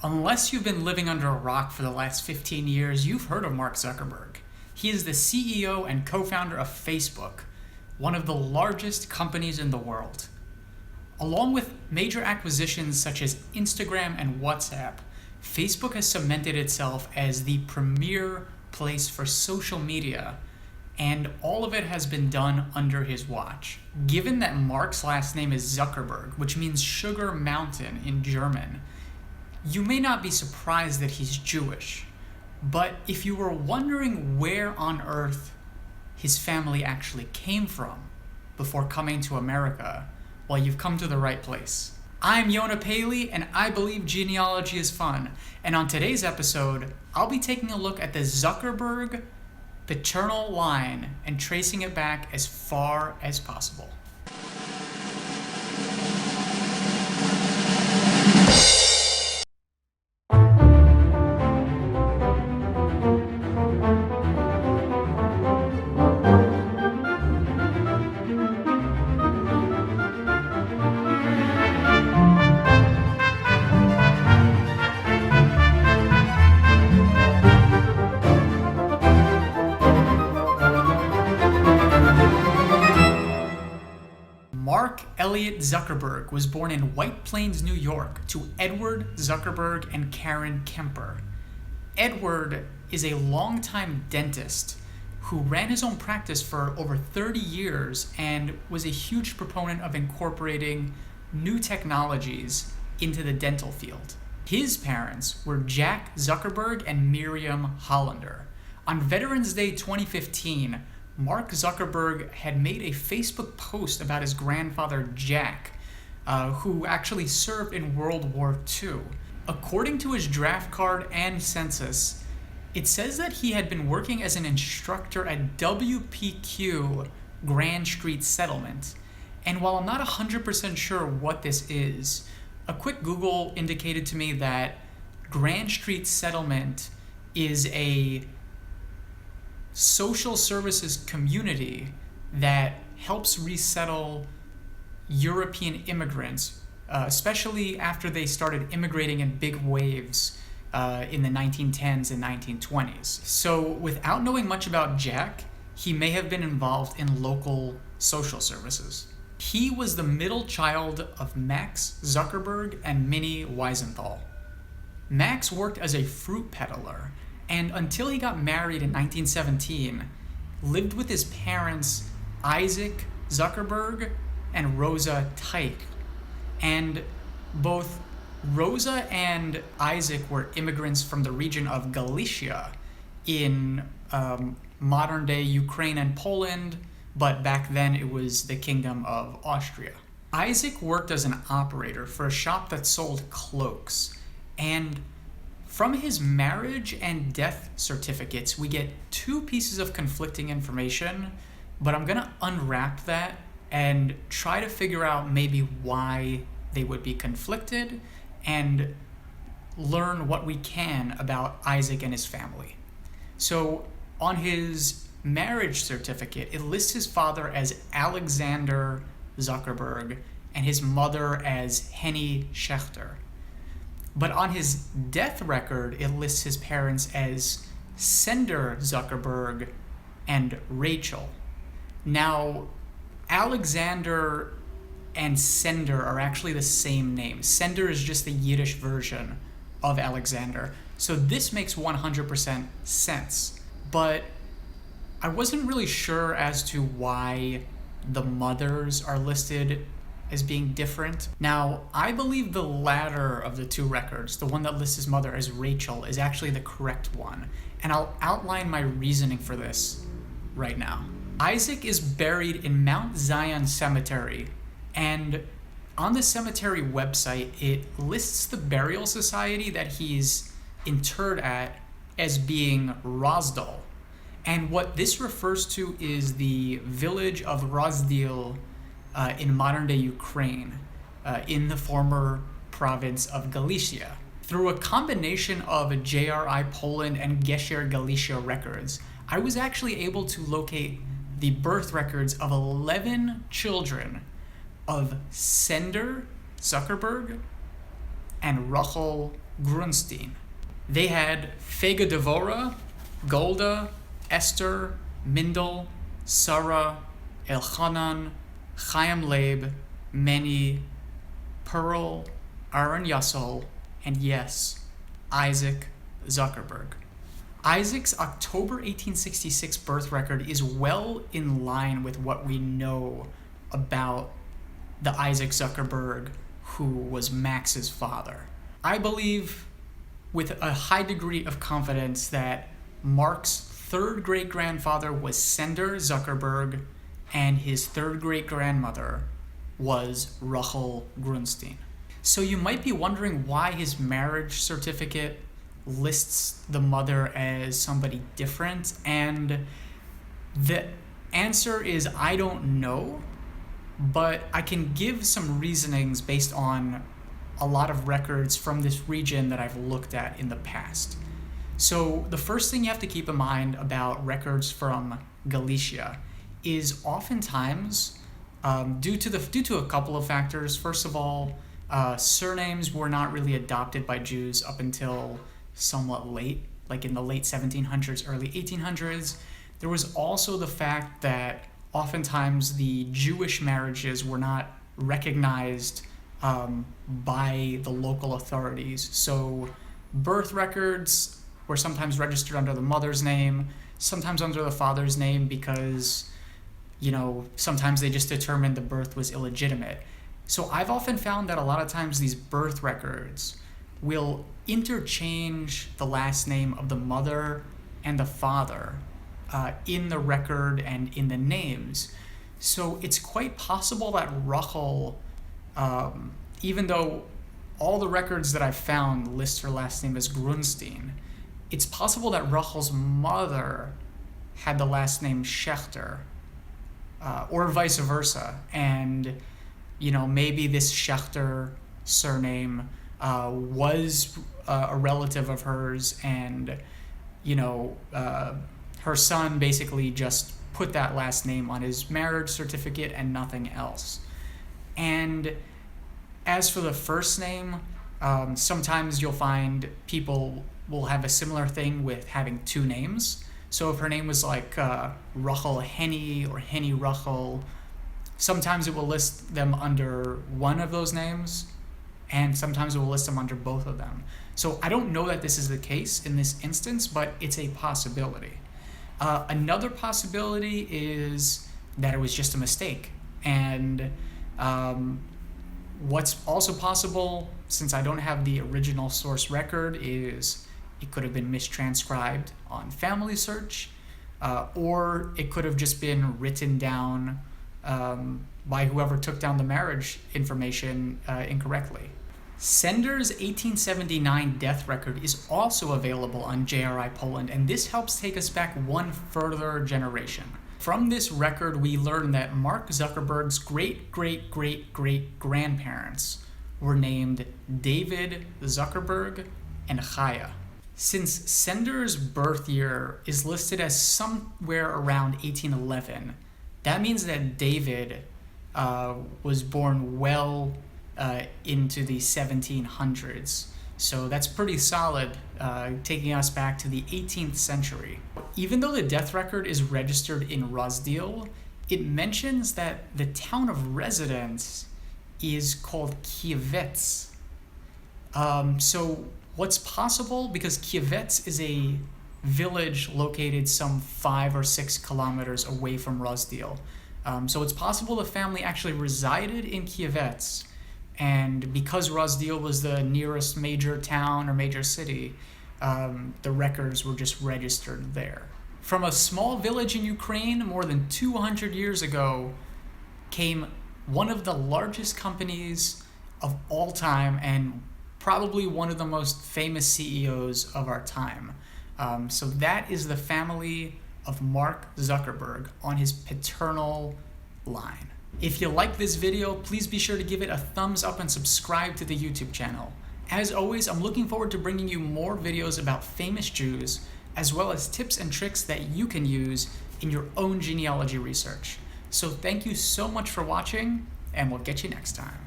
Unless you've been living under a rock for the last 15 years, you've heard of Mark Zuckerberg. He is the CEO and co-founder of Facebook, one of the largest companies in the world. Along with major acquisitions such as Instagram and WhatsApp, Facebook has cemented itself as the premier place for social media, and all of it has been done under his watch. Given that Mark's last name is Zuckerberg, which means sugar mountain in German, you may not be surprised that he's Jewish, but if you were wondering where on earth his family actually came from before coming to America, well, you've come to the right place. I'm Yona Paley, and I believe genealogy is fun. And on today's episode, I'll be taking a look at the Zuckerberg paternal line and tracing it back as far as possible. Mark Elliott Zuckerberg was born in White Plains, New York, to Edward Zuckerberg and Karen Kemper. Edward is a longtime dentist who ran his own practice for over 30 years and was a huge proponent of incorporating new technologies into the dental field. His parents were Jack Zuckerberg and Miriam Hollander. On Veterans Day 2015, Mark Zuckerberg had made a Facebook post about his grandfather Jack, who actually served in World War II. According to his draft card and census, it says that he had been working as an instructor at WPQ Grand Street Settlement. And while I'm not 100% sure what this is, a quick Google indicated to me that Grand Street Settlement is a social services community that helps resettle European immigrants, especially after they started immigrating in big waves in the 1910s and 1920s. So without knowing much about Jack, he may have been involved in local social services. He was the middle child of Max Zuckerberg and Minnie Weisenthal. Max worked as a fruit peddler, and until he got married in 1917, lived with his parents Isaac Zuckerberg and Rosa Teich. And both Rosa and Isaac were immigrants from the region of Galicia in modern-day Ukraine and Poland, but back then it was the Kingdom of Austria. Isaac worked as an operator for a shop that sold cloaks, and from his marriage and death certificates, we get two pieces of conflicting information, but I'm gonna unwrap that and try to figure out maybe why they would be conflicted and learn what we can about Isaac and his family. So on his marriage certificate, it lists his father as Alexander Zuckerberg and his mother as Henny Schechter. But on his death record, it lists his parents as Sender Zuckerberg and Rachel. Now, Alexander and Sender are actually the same name. Sender is just the Yiddish version of Alexander. So this makes 100% sense. But I wasn't really sure as to why the mothers are listed as being different. Now, I believe the latter of the two records, the one that lists his mother as Rachel, is actually the correct one, and I'll outline my reasoning for this right now. Isaac is buried in Mount Zion Cemetery, and on the cemetery website, it lists the burial society that he's interred at as being Rozdal, and what this refers to is the village of Rozdil in modern-day Ukraine, in the former province of Galicia. Through a combination of JRI Poland and Gesher Galicia records, I was actually able to locate the birth records of 11 children of Sender Zuckerberg and Rachel Grunstein. They had Fega Devora, Golda, Esther, Mindel, Sarah, Elchanan, Chaim Leib, Meni, Pearl, Aaron Yassol, and yes, Isaac Zuckerberg. Isaac's October 1866 birth record is well in line with what we know about the Isaac Zuckerberg who was Max's father. I believe with a high degree of confidence that Mark's third great-grandfather was Sender Zuckerberg and his third great-grandmother was Rachel Grunstein. So you might be wondering why his marriage certificate lists the mother as somebody different, and the answer is I don't know, but I can give some reasonings based on a lot of records from this region that I've looked at in the past. So the first thing you have to keep in mind about records from Galicia is oftentimes due to a couple of factors. First of all, surnames were not really adopted by Jews up until somewhat late, like in the late 1700s, early 1800s. There was also the fact that oftentimes the Jewish marriages were not recognized by the local authorities. So birth records were sometimes registered under the mother's name, sometimes under the father's name because, sometimes they just determined the birth was illegitimate. So I've often found that a lot of times these birth records will interchange the last name of the mother and the father in the record and in the names. So it's quite possible that Rachel, even though all the records that I've found list her last name as Grunstein, it's possible that Rachel's mother had the last name Schechter, or vice versa. And, maybe this Schechter surname was a relative of hers, and, her son basically just put that last name on his marriage certificate and nothing else. And as for the first name, sometimes you'll find people will have a similar thing with having two names. So if her name was like Rachel Henny or Henny Rachel, sometimes it will list them under one of those names, and sometimes it will list them under both of them. So I don't know that this is the case in this instance, but it's a possibility. Another possibility is that it was just a mistake. And what's also possible, since I don't have the original source record, is it could have been mistranscribed on Family Search, or it could have just been written down by whoever took down the marriage information incorrectly. Sender's 1879 death record is also available on JRI Poland, and this helps take us back one further generation. From this record, we learn that Mark Zuckerberg's great-great-great-great-grandparents were named David Zuckerberg and Chaya. Since Sender's birth year is listed as somewhere around 1811, that means that David was born well into the 1700s. So that's pretty solid, taking us back to the 18th century. Even though the death record is registered in Rozdiel, it mentions that the town of residence is called Kievets. So what's possible, because Kievets is a village located some 5 or 6 kilometers away from Rozdiel. So it's possible the family actually resided in Kievets, and because Rozdiel was the nearest major town or major city, the records were just registered there. From a small village in Ukraine more than 200 years ago came one of the largest companies of all time and probably one of the most famous CEOs of our time. So that is the family of Mark Zuckerberg on his paternal line. If you like this video, please be sure to give it a thumbs up and subscribe to the YouTube channel. As always, I'm looking forward to bringing you more videos about famous Jews, as well as tips and tricks that you can use in your own genealogy research. So thank you so much for watching, and we'll get you next time.